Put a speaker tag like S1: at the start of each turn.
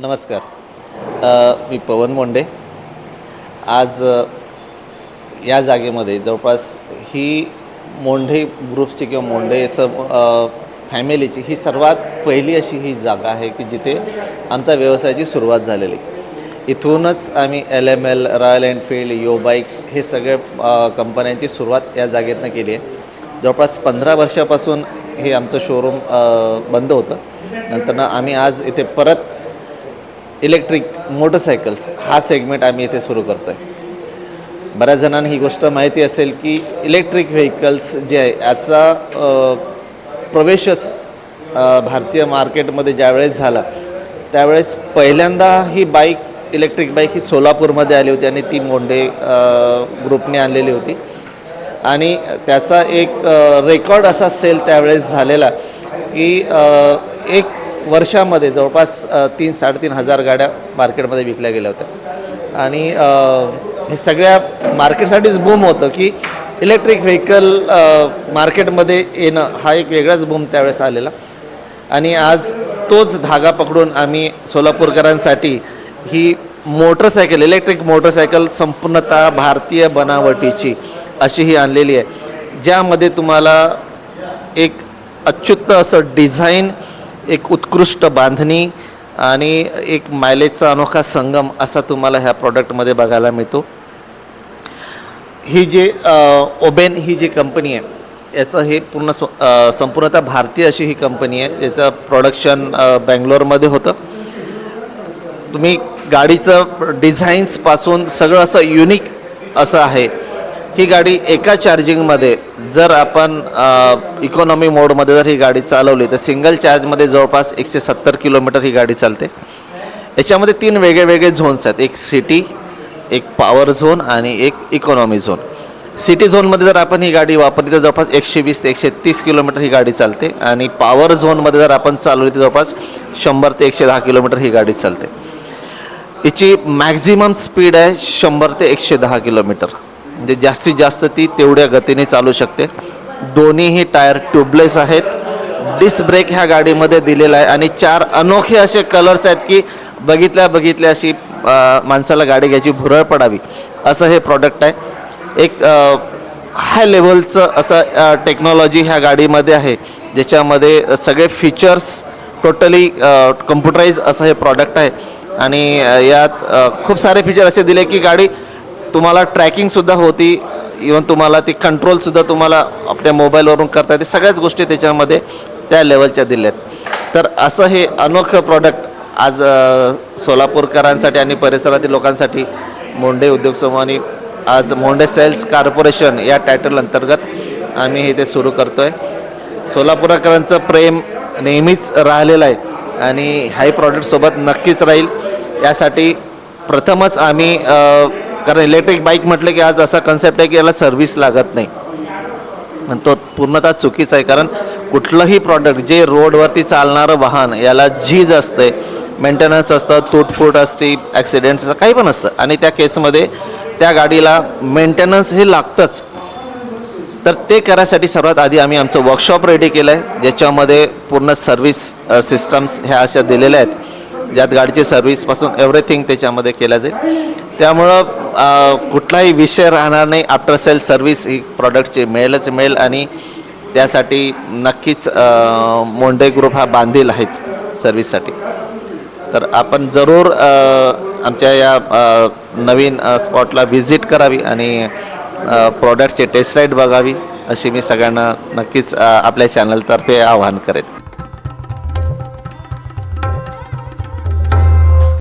S1: नमस्कार. मी पवन मोंडे. आज या जागेमध्ये जवळपास ही मोंढे ग्रुपची किंवा मोंढेचं फॅमिलीची ही सर्वात पहिली अशी ही जागा आहे की जिथे आमचा व्यवसायाची सुरुवात झालेली. इथूनच आम्ही LML, रॉयल एनफील्ड, यो बाईक्स हे सगळे कंपन्यांची सुरुवात या जागेतनं केली आहे. जवळपास 15 वर्षापासून हे आमचं शोरूम बंद होतं. नंतर आम्ही आज इथे परत इलेक्ट्रिक मोटरसायकल्स हा सेगमेंट आम्ही इथे सुरू करतो आहे. बऱ्याच जणांना ही गोष्ट माहिती असेल की इलेक्ट्रिक व्हेकल्स जे आहे याचा प्रवेशच भारतीय मार्केटमध्ये ज्यावेळेस झाला त्यावेळेस पहिल्यांदा ही इलेक्ट्रिक बाईक ही सोलापूरमध्ये आली होती आणि ती मोंढे ग्रुपने आणलेली होती. आणि त्याचा एक रेकॉर्ड असा सेल त्यावेळेस झालेला की एक वर्षामध्ये जवळपास 3-3.5 हजार गाड्या मार्केटमध्ये विकल्या गेल्या होत्या. आणि हे सगळ्या मार्केटसाठीच बूम होतं की इलेक्ट्रिक व्हेकल मार्केटमध्ये येणं हा एक वेगळाच बूम त्यावेळेस आलेला. आणि आज तोच धागा पकडून आम्ही सोलापूरकरांसाठी ही मोटरसायकल इलेक्ट्रिक मोटरसायकल संपूर्णतः भारतीय बनावटीची अशी ही आणलेली आहे, ज्यामध्ये तुम्हाला एक अच्युत असं डिझाईन, एक उत्कृष्ट बांधणी आणि एक मायलेजचा अनोखा संगम असा तुम्हाला ह्या प्रॉडक्टमध्ये बघायला मिळतो. ही जी ओबेन ही जी कंपनी आहे याचं हे संपूर्णतः भारतीय अशी ही कंपनी आहे. याचं प्रोडक्शन बँगलोरमध्ये होतं. तुम्ही गाडीचं डिझाईन्सपासून सगळं असं युनिक असं आहे. ही गाडी एका चार्जिंगमध्ये जर आपण इकॉनॉमी मोडमध्ये जर ही गाडी चालवली तर सिंगल चार्जमध्ये जवळपास 170 किलोमीटर ही गाडी चालते. याच्यामध्ये 3 वेगळे झोन्स आहेत. एक सिटी, एक पॉवर झोन आणि एक इकॉनॉमी झोन. सिटी झोनमध्ये जर आपण ही गाडी वापरली तर जवळपास 120 ते 130 किलोमीटर ही गाडी चालते. आणि पॉवर झोनमध्ये जर आपण चालवली तर जवळपास 100 ते 110 किलोमीटर ही गाडी चालते. हिची मॅक्झिमम स्पीड आहे 100 ते 110 किलोमीटर. म्हणजे जास्तीत जास्त ती तेवढ्या गतीने चालू शकते. दोन्हीही टायर ट्यूबलेस आहेत. डिस्क ब्रेक ह्या गाडीमध्ये दिलेला आहे. आणि 4 अनोखे असे कलर्स आहेत की बघितल्या अशी माणसाला गाडी घ्यायची भुरळ पडावी असं हे प्रॉडक्ट आहे. एक हाय लेवलचं असं टेक्नॉलॉजी ह्या गाडीमध्ये आहे, ज्याच्यामध्ये सगळे फीचर्स टोटली कम्प्युटराईज असं हे प्रॉडक्ट आहे. आणि यात खूप सारे फीचर असे दिले की गाडी तुम्हाला ट्रॅकिंगसुद्धा होती, इवन तुम्हाला ती कंट्रोलसुद्धा तुम्हाला आपल्या मोबाईलवरून करता येते. सगळ्याच गोष्टी त्याच्यामध्ये त्या लेवलच्या दिल्या आहेत. तर असं हे अनोखं प्रॉडक्ट आज सोलापूरकरांसाठी आणि परिसरातील लोकांसाठी मोंढे उद्योग समूहाने आज मोंढे सेल्स कॉर्पोरेशन या टायटल अंतर्गत आम्ही हे ते सुरू करतो आहे. सोलापूरकरांचं प्रेम नेहमीच राहिलेलं आहे आणि हाही प्रॉडक्टसोबत नक्कीच राहील. यासाठी प्रथमच आम्ही कारण इलेक्ट्रिक बाईक म्हटलं की आज असा कन्सेप्ट आहे की याला सर्व्हिस लागत नाही, पण तो पूर्णतः चुकीचा आहे. कारण कुठलंही प्रॉडक्ट जे रोडवरती चालणारं वाहन याला झीज असते, मेंटेनन्स असतं, तुटफूट असते, ॲक्सिडेंट्स काही पण असतं. आणि त्या केसमध्ये त्या गाडीला मेंटेनन्स हे लागतंच. तर ते करायसाठी सर्वात आधी आम्ही आमचं वर्कशॉप रेडी केलं आहे, ज्याच्यामध्ये पूर्ण सर्व्हिस सिस्टम्स ह्या अशा दिलेल्या आहेत, ज्यात गाडीची सर्व्हिसपासून एव्हरीथिंग त्याच्यामध्ये केलं जाईल. त्यामुळं कुठलाही विषय राहणार नाही. आफ्टर सेल सर्व्हिस ही प्रॉडक्टची मिळेल आणि त्यासाठी नक्कीच मोंढे ग्रुप हा बांधील आहेच सर्व्हिससाठी. तर आपण जरूर आमच्या या नवीन स्पॉटला व्हिजिट करावी आणि प्रॉडक्टचे टेस्ट राईड बघावी अशी मी सगळ्यांना नक्कीच आपल्या चॅनलतर्फे आवाहन करेन.